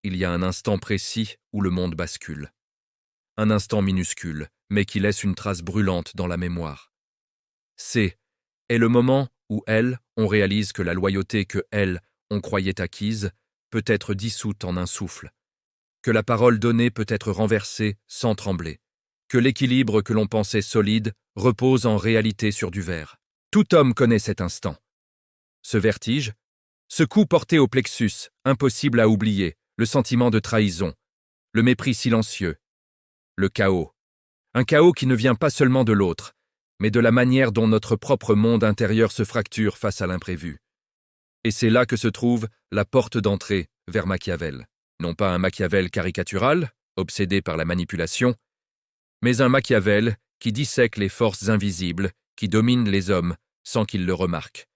il y a un instant précis où le monde bascule. Un instant minuscule, mais qui laisse une trace brûlante dans la mémoire. C est le moment où on réalise que la loyauté que on croyait acquise peut être dissoute en un souffle, que la parole donnée peut être renversée sans trembler, que l'équilibre que l'on pensait solide repose en réalité sur du verre. Tout homme connaît cet instant. Ce vertige, ce coup porté au plexus, impossible à oublier, le sentiment de trahison, le mépris silencieux, le chaos. Un chaos qui ne vient pas seulement de l'autre, mais de la manière dont notre propre monde intérieur se fracture face à l'imprévu. Et c'est là que se trouve la porte d'entrée vers Machiavel. Non pas un Machiavel caricatural, obsédé par la manipulation, mais un Machiavel qui dissèque les forces invisibles qui dominent les hommes sans qu'ils le remarquent.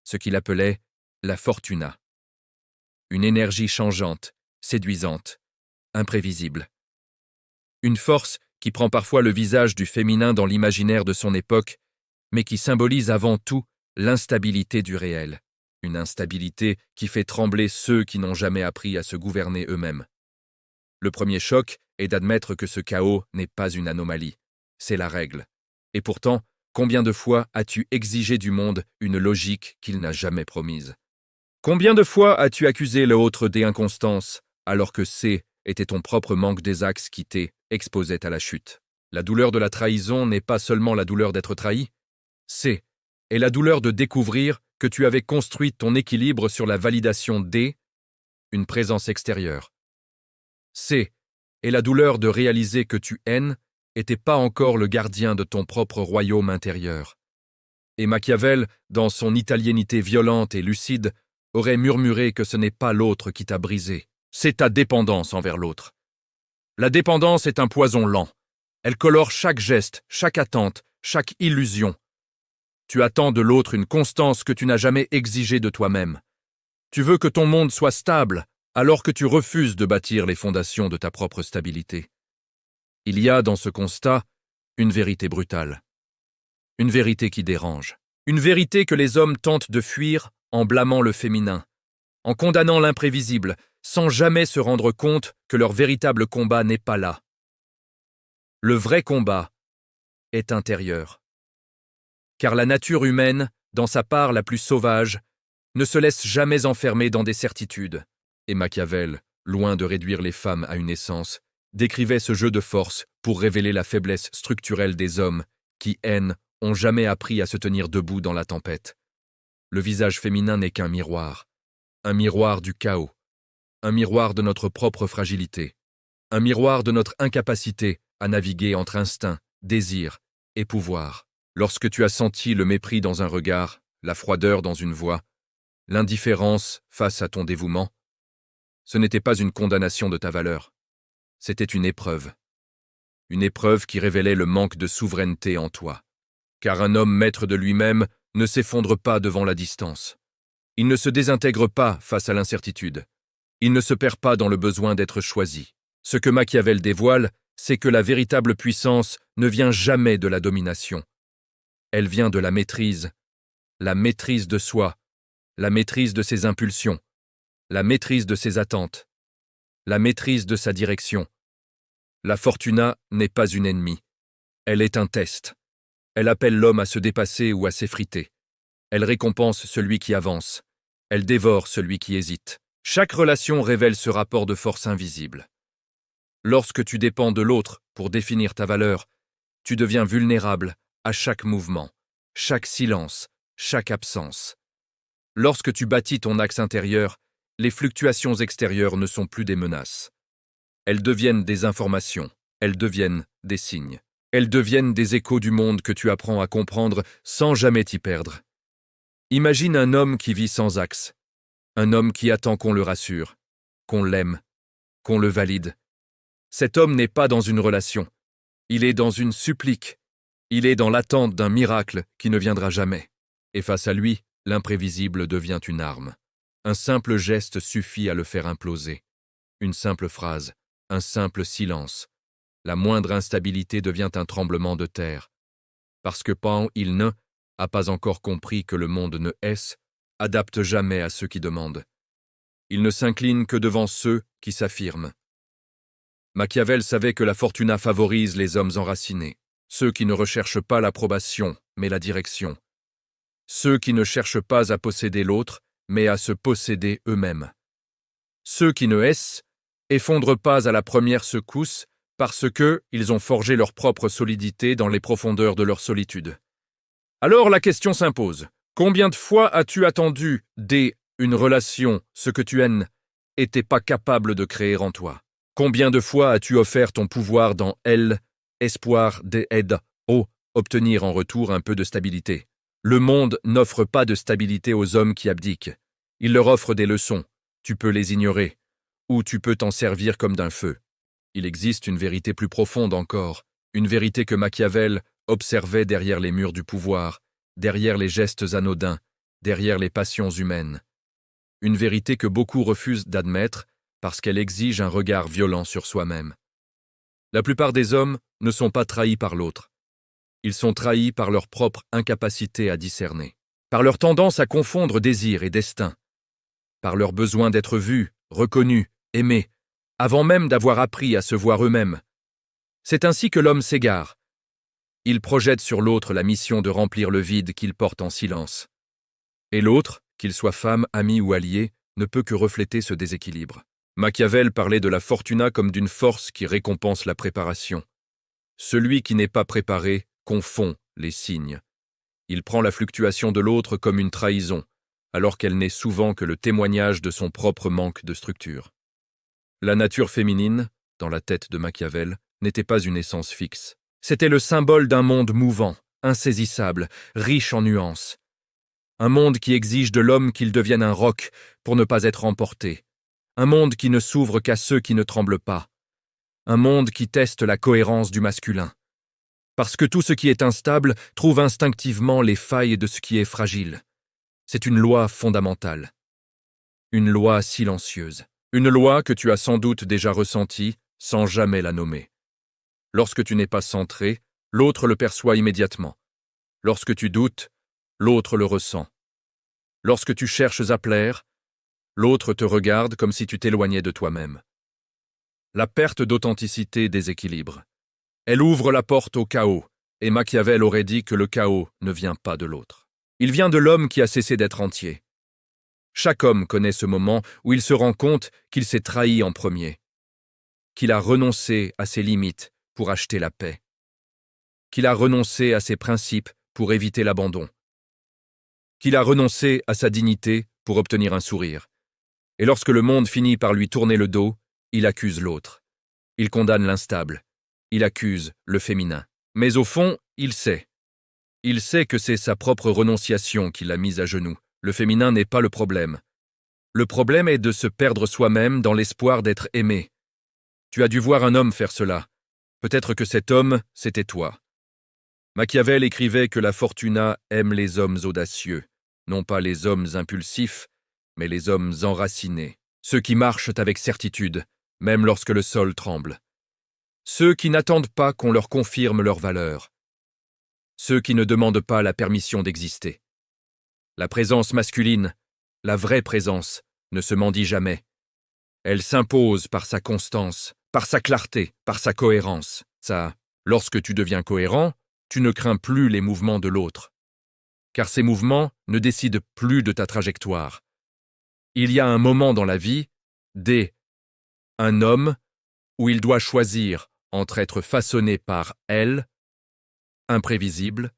Ce qu'il appelait la fortuna. Une énergie changeante, séduisante, imprévisible. Une force qui prend parfois le visage du féminin dans l'imaginaire de son époque, mais qui symbolise avant tout l'instabilité du réel. Une instabilité qui fait trembler ceux qui n'ont jamais appris à se gouverner eux-mêmes. Le premier choc est d'admettre que ce chaos n'est pas une anomalie, c'est la règle. Et pourtant, combien de fois as-tu exigé du monde une logique qu'il n'a jamais promise? Combien de fois as-tu accusé l'autre d'inconstance, alors que c'est était ton propre manque des axes qui t'exposait à la chute? La douleur de la trahison n'est pas seulement la douleur d'être trahi, c'est la douleur de découvrir que tu avais construit ton équilibre sur la validation une présence extérieure. C'est la douleur de réaliser que tu n'étais pas encore le gardien de ton propre royaume intérieur. Et Machiavel, dans son italiénité violente et lucide, aurait murmuré que ce n'est pas l'autre qui t'a brisé, c'est ta dépendance envers l'autre. La dépendance est un poison lent. Elle colore chaque geste, chaque attente, chaque illusion. Tu attends de l'autre une constance que tu n'as jamais exigée de toi-même. Tu veux que ton monde soit stable, alors que tu refuses de bâtir les fondations de ta propre stabilité. Il y a dans ce constat une vérité brutale. Une vérité qui dérange. Une vérité que les hommes tentent de fuir en blâmant le féminin, en condamnant l'imprévisible, sans jamais se rendre compte que leur véritable combat n'est pas là. Le vrai combat est intérieur. Car la nature humaine, dans sa part la plus sauvage, ne se laisse jamais enfermer dans des certitudes. Et Machiavel, loin de réduire les femmes à une essence, décrivait ce jeu de force pour révéler la faiblesse structurelle des hommes qui, ont jamais appris à se tenir debout dans la tempête. Le visage féminin n'est qu'un miroir du chaos, un miroir de notre propre fragilité, un miroir de notre incapacité à naviguer entre instinct, désir et pouvoir. Lorsque tu as senti le mépris dans un regard, la froideur dans une voix, l'indifférence face à ton dévouement, ce n'était pas une condamnation de ta valeur, c'était une épreuve qui révélait le manque de souveraineté en toi. Car un homme maître de lui-même ne s'effondre pas devant la distance. Il ne se désintègre pas face à l'incertitude. Il ne se perd pas dans le besoin d'être choisi. Ce que Machiavel dévoile, c'est que la véritable puissance ne vient jamais de la domination. Elle vient de la maîtrise de soi, la maîtrise de ses impulsions, la maîtrise de ses attentes, la maîtrise de sa direction. La fortuna n'est pas une ennemie, elle est un test. Elle appelle l'homme à se dépasser ou à s'effriter. Elle récompense celui qui avance, elle dévore celui qui hésite. Chaque relation révèle ce rapport de force invisible. Lorsque tu dépends de l'autre pour définir ta valeur, tu deviens vulnérable à chaque mouvement, chaque silence, chaque absence. Lorsque tu bâtis ton axe intérieur, les fluctuations extérieures ne sont plus des menaces. Elles deviennent des informations, elles deviennent des signes. Elles deviennent des échos du monde que tu apprends à comprendre sans jamais t'y perdre. Imagine un homme qui vit sans axe, un homme qui attend qu'on le rassure, qu'on l'aime, qu'on le valide. Cet homme n'est pas dans une relation, il est dans une supplique, il est dans l'attente d'un miracle qui ne viendra jamais. Et face à lui, l'imprévisible devient une arme. Un simple geste suffit à le faire imploser. Une simple phrase, un simple silence. La moindre instabilité devient un tremblement de terre. Parce que il n'a pas encore compris que le monde ne adapte jamais à ceux qui demandent. Il ne s'incline que devant ceux qui s'affirment. Machiavel savait que la fortuna favorise les hommes enracinés, ceux qui ne recherchent pas l'approbation, mais la direction. Ceux qui ne cherchent pas à posséder l'autre, mais à se posséder eux-mêmes. Ceux qui ne effondrent pas à la première secousse parce qu'ils ont forgé leur propre solidité dans les profondeurs de leur solitude. Alors la question s'impose. Combien de fois as-tu attendu une relation ce que tu n'étais pas capable de créer en toi? Combien de fois as-tu offert ton pouvoir dans espoir obtenir en retour un peu de stabilité? Le monde n'offre pas de stabilité aux hommes qui abdiquent. Il leur offre des leçons. Tu peux les ignorer, ou tu peux t'en servir comme d'un feu. Il existe une vérité plus profonde encore, une vérité que Machiavel observait derrière les murs du pouvoir, derrière les gestes anodins, derrière les passions humaines. Une vérité que beaucoup refusent d'admettre parce qu'elle exige un regard violent sur soi-même. La plupart des hommes ne sont pas trahis par l'autre. Ils sont trahis par leur propre incapacité à discerner, par leur tendance à confondre désir et destin, par leur besoin d'être vus, reconnus, aimés, avant même d'avoir appris à se voir eux-mêmes. C'est ainsi que l'homme s'égare. Il projette sur l'autre la mission de remplir le vide qu'il porte en silence. Et l'autre, qu'il soit femme, ami ou allié, ne peut que refléter ce déséquilibre. Machiavel parlait de la fortuna comme d'une force qui récompense la préparation. Celui qui n'est pas préparé confond les signes. Il prend la fluctuation de l'autre comme une trahison, alors qu'elle n'est souvent que le témoignage de son propre manque de structure. La nature féminine, dans la tête de Machiavel, n'était pas une essence fixe. C'était le symbole d'un monde mouvant, insaisissable, riche en nuances. Un monde qui exige de l'homme qu'il devienne un roc pour ne pas être emporté. Un monde qui ne s'ouvre qu'à ceux qui ne tremblent pas. Un monde qui teste la cohérence du masculin. Parce que tout ce qui est instable trouve instinctivement les failles de ce qui est fragile. C'est une loi fondamentale. Une loi silencieuse. Une loi que tu as sans doute déjà ressentie sans jamais la nommer. Lorsque tu n'es pas centré, l'autre le perçoit immédiatement. Lorsque tu doutes, l'autre le ressent. Lorsque tu cherches à plaire, l'autre te regarde comme si tu t'éloignais de toi-même. La perte d'authenticité déséquilibre. Elle ouvre la porte au chaos, et Machiavel aurait dit que le chaos ne vient pas de l'autre. Il vient de l'homme qui a cessé d'être entier. Chaque homme connaît ce moment où il se rend compte qu'il s'est trahi en premier, qu'il a renoncé à ses limites pour acheter la paix, qu'il a renoncé à ses principes pour éviter l'abandon, qu'il a renoncé à sa dignité pour obtenir un sourire. Et lorsque le monde finit par lui tourner le dos, il accuse l'autre. Il condamne l'instable. Il accuse le féminin. Mais au fond, il sait. Il sait que c'est sa propre renonciation qui l'a mise à genoux. Le féminin n'est pas le problème. Le problème est de se perdre soi-même dans l'espoir d'être aimé. Tu as dû voir un homme faire cela. Peut-être que cet homme, c'était toi. Machiavel écrivait que la fortuna aime les hommes audacieux, non pas les hommes impulsifs, mais les hommes enracinés, ceux qui marchent avec certitude, même lorsque le sol tremble. Ceux qui n'attendent pas qu'on leur confirme leur valeur. Ceux qui ne demandent pas la permission d'exister. La présence masculine, la vraie présence, ne se mendie jamais. Elle s'impose par sa constance, par sa clarté, par sa cohérence. Lorsque tu deviens cohérent, tu ne crains plus les mouvements de l'autre. Car ces mouvements ne décident plus de ta trajectoire. Il y a un moment dans la vie, un homme, où il doit choisir entre être façonné par elle, imprévisible,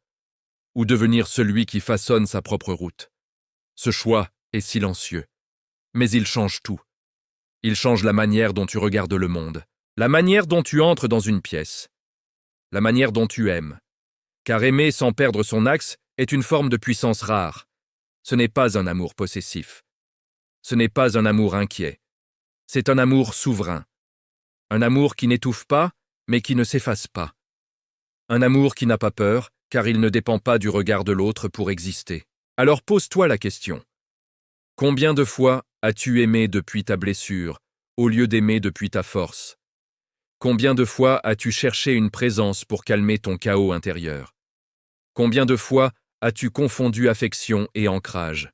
ou devenir celui qui façonne sa propre route. Ce choix est silencieux, mais il change tout. Il change la manière dont tu regardes le monde, la manière dont tu entres dans une pièce, la manière dont tu aimes. Car aimer sans perdre son axe est une forme de puissance rare. Ce n'est pas un amour possessif. Ce n'est pas un amour inquiet. C'est un amour souverain. Un amour qui n'étouffe pas, mais qui ne s'efface pas. Un amour qui n'a pas peur, car il ne dépend pas du regard de l'autre pour exister. Alors pose-toi la question. Combien de fois as-tu aimé depuis ta blessure, au lieu d'aimer depuis ta force? Combien de fois as-tu cherché une présence pour calmer ton chaos intérieur? Combien de fois as-tu confondu affection et ancrage?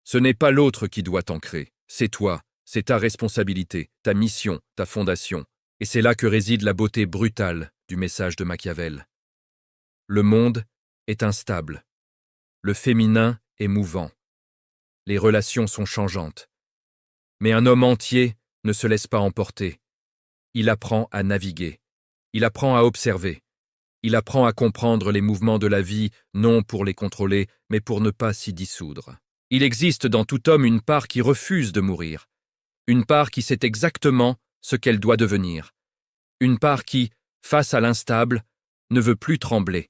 Ce n'est pas l'autre qui doit t'ancrer, c'est toi, c'est ta responsabilité, ta mission, ta fondation. Et c'est là que réside la beauté brutale du message de Machiavel. Le monde est instable. Le féminin est mouvant. Les relations sont changeantes. Mais un homme entier ne se laisse pas emporter. Il apprend à naviguer. Il apprend à observer. Il apprend à comprendre les mouvements de la vie, non pour les contrôler, mais pour ne pas s'y dissoudre. Il existe dans tout homme une part qui refuse de mourir. Une part qui sait exactement ce qu'elle doit devenir. Une part qui, face à l'instable, ne veut plus trembler.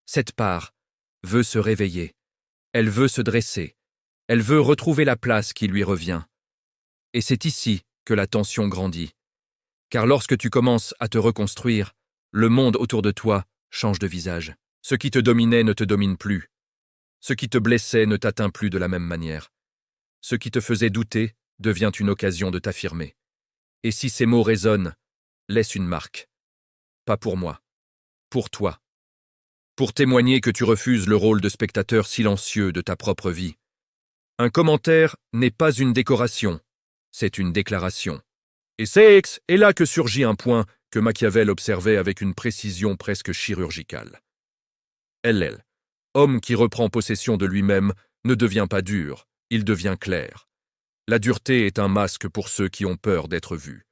Cette part veut se réveiller. Elle veut se dresser. Elle veut retrouver la place qui lui revient. Et c'est ici que la tension grandit. Car lorsque tu commences à te reconstruire, le monde autour de toi change de visage. Ce qui te dominait ne te domine plus. Ce qui te blessait ne t'atteint plus de la même manière. Ce qui te faisait douter devient une occasion de t'affirmer. Et si ces mots résonnent, laisse une marque. Pas pour moi, pour toi. Pour témoigner que tu refuses le rôle de spectateur silencieux de ta propre vie. Un commentaire n'est pas une décoration, c'est une déclaration. Et c'est là que surgit un point que Machiavel observait avec une précision presque chirurgicale. Elle, homme qui reprend possession de lui-même, ne devient pas dur, il devient clair. La dureté est un masque pour ceux qui ont peur d'être vus.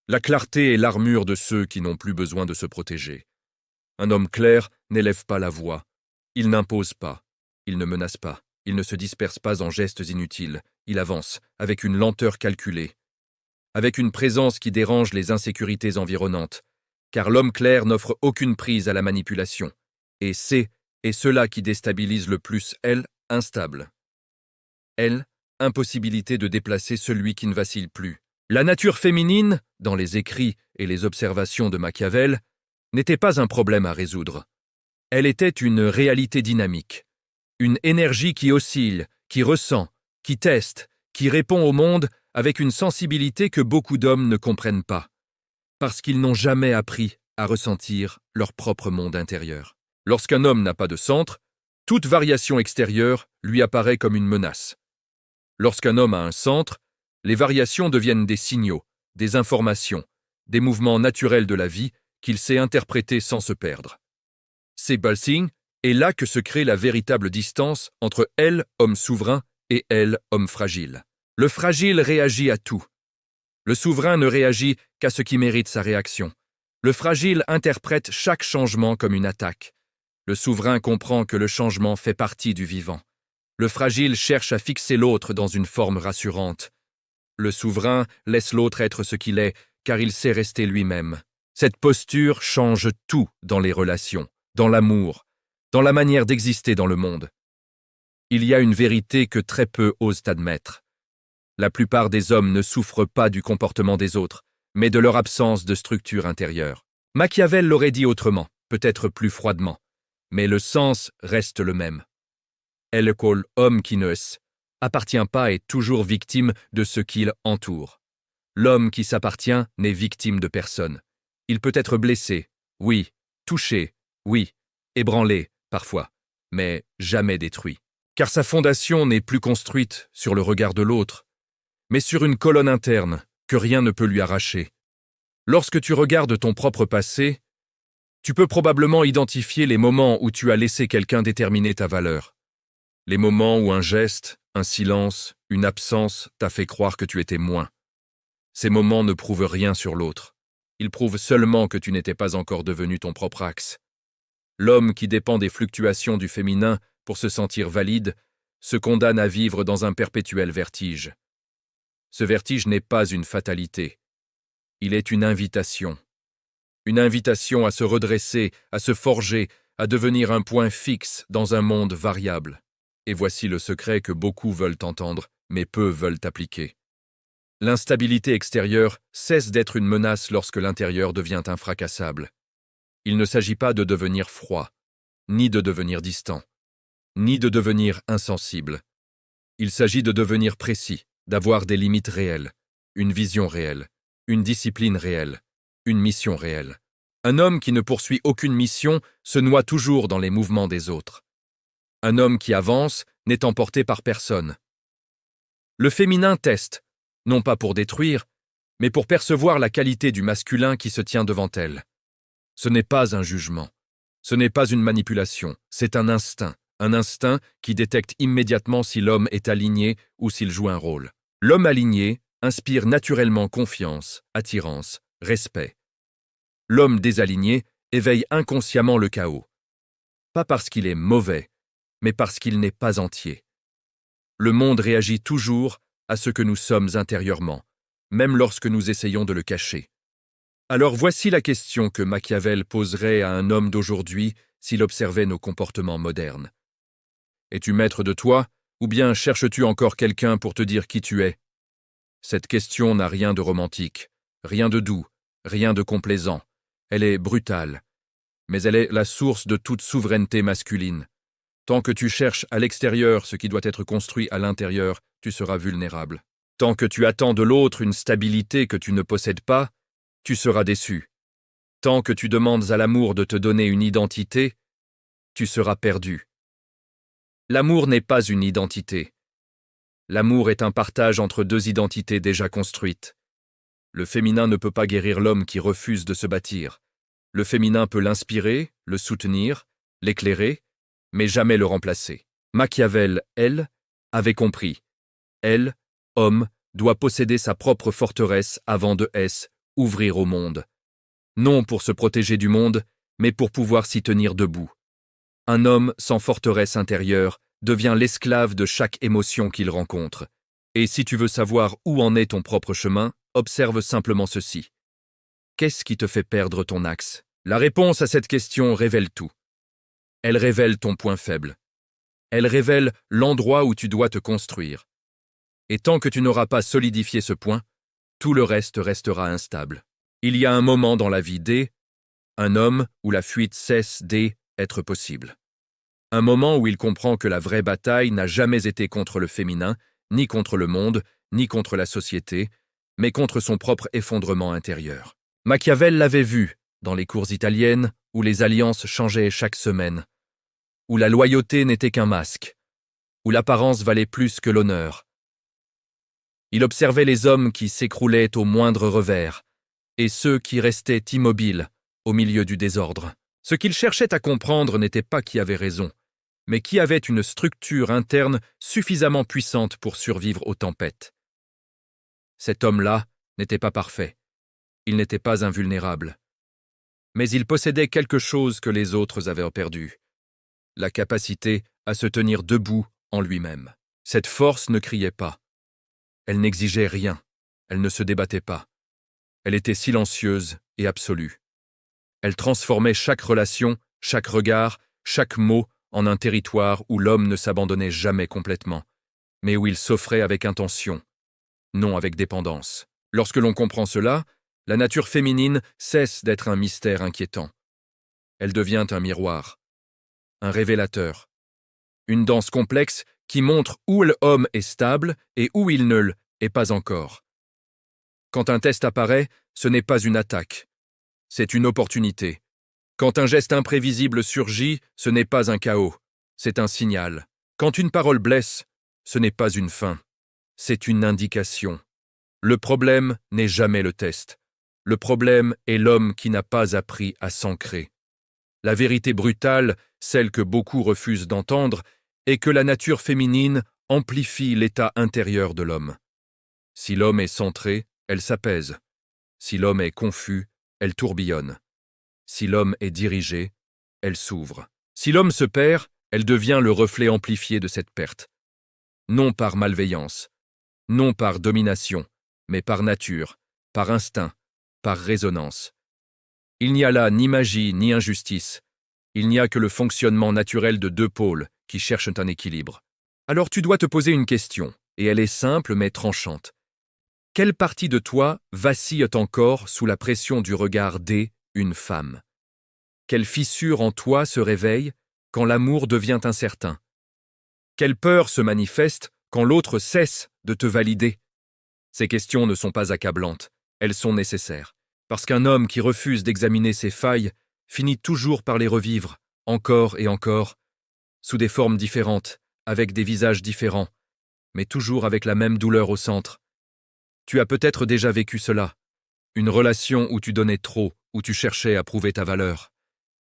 La clarté est l'armure de ceux qui n'ont plus besoin de se protéger. Un homme clair n'élève pas la voix. Il n'impose pas. Il ne menace pas. Il ne se disperse pas en gestes inutiles. Il avance, avec une lenteur calculée. Avec une présence qui dérange les insécurités environnantes. Car l'homme clair n'offre aucune prise à la manipulation. Et c'est cela qui déstabilise le plus elle, instable. Elle, impossibilité de déplacer celui qui ne vacille plus. La nature féminine, dans les écrits et les observations de Machiavel, n'était pas un problème à résoudre. Elle était une réalité dynamique, une énergie qui oscille, qui ressent, qui teste, qui répond au monde avec une sensibilité que beaucoup d'hommes ne comprennent pas, parce qu'ils n'ont jamais appris à ressentir leur propre monde intérieur. Lorsqu'un homme n'a pas de centre, toute variation extérieure lui apparaît comme une menace. Lorsqu'un homme a un centre, les variations deviennent des signaux, des informations, des mouvements naturels de la vie qu'il sait interpréter sans se perdre. C'est Balsing, et là que se crée la véritable distance entre elle, homme souverain, et elle, homme fragile. Le fragile réagit à tout. Le souverain ne réagit qu'à ce qui mérite sa réaction. Le fragile interprète chaque changement comme une attaque. Le souverain comprend que le changement fait partie du vivant. Le fragile cherche à fixer l'autre dans une forme rassurante. Le souverain laisse l'autre être ce qu'il est, car il sait rester lui-même. Cette posture change tout dans les relations, dans l'amour, dans la manière d'exister dans le monde. Il y a une vérité que très peu osent admettre. La plupart des hommes ne souffrent pas du comportement des autres, mais de leur absence de structure intérieure. Machiavel l'aurait dit autrement, peut-être plus froidement, mais le sens reste le même. Elle call homme qui ne appartient pas est toujours victime de ce qu'il entoure. L'homme qui s'appartient n'est victime de personne. Il peut être blessé, oui, touché, oui, ébranlé, parfois, mais jamais détruit. Car sa fondation n'est plus construite sur le regard de l'autre, mais sur une colonne interne que rien ne peut lui arracher. Lorsque tu regardes ton propre passé, tu peux probablement identifier les moments où tu as laissé quelqu'un déterminer ta valeur. Les moments où un geste, un silence, une absence t'a fait croire que tu étais moins. Ces moments ne prouvent rien sur l'autre. Ils prouvent seulement que tu n'étais pas encore devenu ton propre axe. L'homme qui dépend des fluctuations du féminin pour se sentir valide se condamne à vivre dans un perpétuel vertige. Ce vertige n'est pas une fatalité. Il est une invitation. Une invitation à se redresser, à se forger, à devenir un point fixe dans un monde variable. Et voici le secret que beaucoup veulent entendre, mais peu veulent appliquer. L'instabilité extérieure cesse d'être une menace lorsque l'intérieur devient infracassable. Il ne s'agit pas de devenir froid, ni de devenir distant, ni de devenir insensible. Il s'agit de devenir précis, d'avoir des limites réelles, une vision réelle, une discipline réelle, une mission réelle. Un homme qui ne poursuit aucune mission se noie toujours dans les mouvements des autres. Un homme qui avance n'est emporté par personne. Le féminin teste, non pas pour détruire, mais pour percevoir la qualité du masculin qui se tient devant elle. Ce n'est pas un jugement, ce n'est pas une manipulation, c'est un instinct qui détecte immédiatement si l'homme est aligné ou s'il joue un rôle. L'homme aligné inspire naturellement confiance, attirance, respect. L'homme désaligné éveille inconsciemment le chaos. Pas parce qu'il est mauvais, mais parce qu'il n'est pas entier. Le monde réagit toujours à ce que nous sommes intérieurement, même lorsque nous essayons de le cacher. Alors voici la question que Machiavel poserait à un homme d'aujourd'hui s'il observait nos comportements modernes. Es-tu maître de toi, ou bien cherches-tu encore quelqu'un pour te dire qui tu es? Cette question n'a rien de romantique, rien de doux, rien de complaisant. Elle est brutale, mais elle est la source de toute souveraineté masculine. Tant que tu cherches à l'extérieur ce qui doit être construit à l'intérieur, tu seras vulnérable. Tant que tu attends de l'autre une stabilité que tu ne possèdes pas, tu seras déçu. Tant que tu demandes à l'amour de te donner une identité, tu seras perdu. L'amour n'est pas une identité. L'amour est un partage entre deux identités déjà construites. Le féminin ne peut pas guérir l'homme qui refuse de se bâtir. Le féminin peut l'inspirer, le soutenir, l'éclairer, mais jamais le remplacer. Machiavel, elle, avait compris. Elle, homme, doit posséder sa propre forteresse avant de ouvrir au monde. Non pour se protéger du monde, mais pour pouvoir s'y tenir debout. Un homme sans forteresse intérieure devient l'esclave de chaque émotion qu'il rencontre. Et si tu veux savoir où en est ton propre chemin, observe simplement ceci. Qu'est-ce qui te fait perdre ton axe? La réponse à cette question révèle tout. Elle révèle ton point faible. Elle révèle l'endroit où tu dois te construire. Et tant que tu n'auras pas solidifié ce point, tout le reste restera instable. Il y a un moment dans la vie un homme où la fuite cesse d'être possible. Un moment où il comprend que la vraie bataille n'a jamais été contre le féminin, ni contre le monde, ni contre la société, mais contre son propre effondrement intérieur. Machiavel l'avait vu dans les cours italiennes où les alliances changeaient chaque semaine, où la loyauté n'était qu'un masque, où l'apparence valait plus que l'honneur. Il observait les hommes qui s'écroulaient au moindre revers, et ceux qui restaient immobiles au milieu du désordre. Ce qu'il cherchait à comprendre n'était pas qui avait raison, mais qui avait une structure interne suffisamment puissante pour survivre aux tempêtes. Cet homme-là n'était pas parfait, il n'était pas invulnérable, mais il possédait quelque chose que les autres avaient perdu, la capacité à se tenir debout en lui-même. Cette force ne criait pas, elle n'exigeait rien, elle ne se débattait pas, elle était silencieuse et absolue. Elle transformait chaque relation, chaque regard, chaque mot en un territoire où l'homme ne s'abandonnait jamais complètement, mais où il s'offrait avec intention, non avec dépendance. Lorsque l'on comprend cela, la nature féminine cesse d'être un mystère inquiétant. Elle devient un miroir, un révélateur, une danse complexe qui montre où l'homme est stable et où il ne l'est pas encore. Quand un test apparaît, ce n'est pas une attaque, c'est une opportunité. Quand un geste imprévisible surgit, ce n'est pas un chaos, c'est un signal. Quand une parole blesse, ce n'est pas une fin, c'est une indication. Le problème n'est jamais le test. Le problème est l'homme qui n'a pas appris à s'ancrer. La vérité brutale, celle que beaucoup refusent d'entendre, est que la nature féminine amplifie l'état intérieur de l'homme. Si l'homme est centré, elle s'apaise. Si l'homme est confus, elle tourbillonne. Si l'homme est dirigé, elle s'ouvre. Si l'homme se perd, elle devient le reflet amplifié de cette perte. Non par malveillance, non par domination, mais par nature, par instinct, par résonance. Il n'y a là ni magie ni injustice. Il n'y a que le fonctionnement naturel de deux pôles qui cherchent un équilibre. Alors tu dois te poser une question, et elle est simple mais tranchante. Quelle partie de toi vacille encore sous la pression du regard d'une femme? Quelle fissure en toi se réveille quand l'amour devient incertain? Quelle peur se manifeste quand l'autre cesse de te valider? Ces questions ne sont pas accablantes, elles sont nécessaires. Parce qu'un homme qui refuse d'examiner ses failles finit toujours par les revivre, encore et encore, sous des formes différentes, avec des visages différents, mais toujours avec la même douleur au centre. Tu as peut-être déjà vécu cela. Une relation où tu donnais trop, où tu cherchais à prouver ta valeur.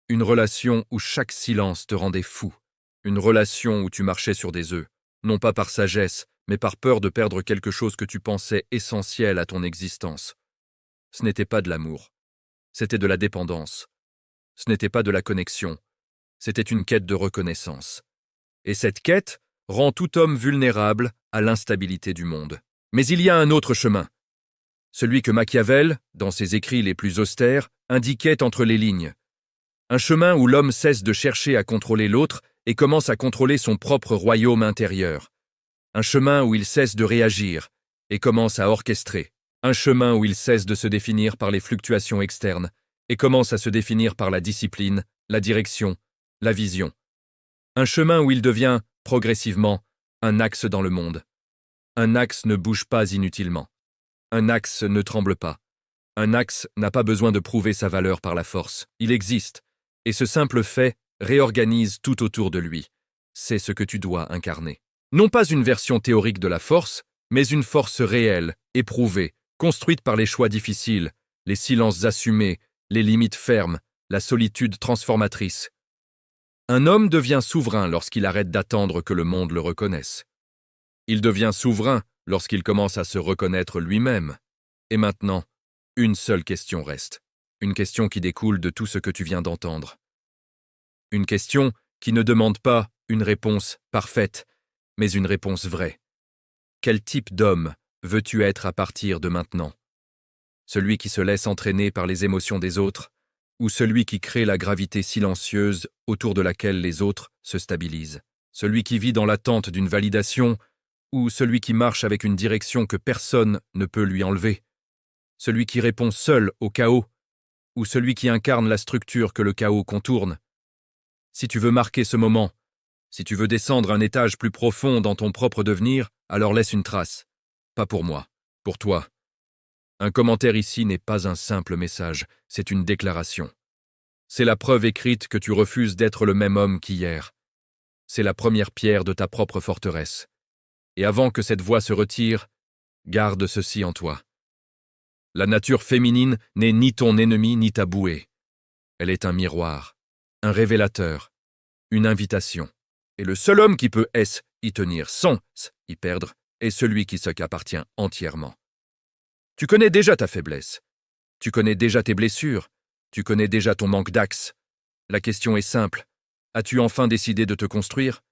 Une relation où chaque silence te rendait fou. Une relation où tu marchais sur des œufs, non pas par sagesse, mais par peur de perdre quelque chose que tu pensais essentiel à ton existence. Ce n'était pas de l'amour. C'était de la dépendance. Ce n'était pas de la connexion. C'était une quête de reconnaissance. Et cette quête rend tout homme vulnérable à l'instabilité du monde. Mais il y a un autre chemin. Celui que Machiavel, dans ses écrits les plus austères, indiquait entre les lignes. Un chemin où l'homme cesse de chercher à contrôler l'autre et commence à contrôler son propre royaume intérieur. Un chemin où il cesse de réagir et commence à orchestrer. Un chemin où il cesse de se définir par les fluctuations externes et commence à se définir par la discipline, la direction, la vision. Un chemin où il devient, progressivement, un axe dans le monde. Un axe ne bouge pas inutilement. Un axe ne tremble pas. Un axe n'a pas besoin de prouver sa valeur par la force. Il existe, et ce simple fait réorganise tout autour de lui. C'est ce que tu dois incarner. Non pas une version théorique de la force, mais une force réelle, éprouvée, construite par les choix difficiles, les silences assumés, les limites fermes, la solitude transformatrice. Un homme devient souverain lorsqu'il arrête d'attendre que le monde le reconnaisse. Il devient souverain lorsqu'il commence à se reconnaître lui-même. Et maintenant, une seule question reste. Une question qui découle de tout ce que tu viens d'entendre. Une question qui ne demande pas une réponse parfaite, mais une réponse vraie. Quel type d'homme veux-tu être à partir de maintenant? Celui qui se laisse entraîner par les émotions des autres, ou celui qui crée la gravité silencieuse autour de laquelle les autres se stabilisent? Celui qui vit dans l'attente d'une validation, ou celui qui marche avec une direction que personne ne peut lui enlever? Celui qui répond seul au chaos, ou celui qui incarne la structure que le chaos contourne? Si tu veux marquer ce moment, si tu veux descendre un étage plus profond dans ton propre devenir, alors laisse une trace. Pas pour moi, pour toi. Un commentaire ici n'est pas un simple message, c'est une déclaration. C'est la preuve écrite que tu refuses d'être le même homme qu'hier. C'est la première pierre de ta propre forteresse. Et avant que cette voix se retire, garde ceci en toi. La nature féminine n'est ni ton ennemi ni ta bouée. Elle est un miroir, un révélateur, une invitation. Et le seul homme qui peut y tenir sans y perdre est celui qui se qu'appartient entièrement. Tu connais déjà ta faiblesse. Tu connais déjà tes blessures. Tu connais déjà ton manque d'axe. La question est simple. As-tu enfin décidé de te construire?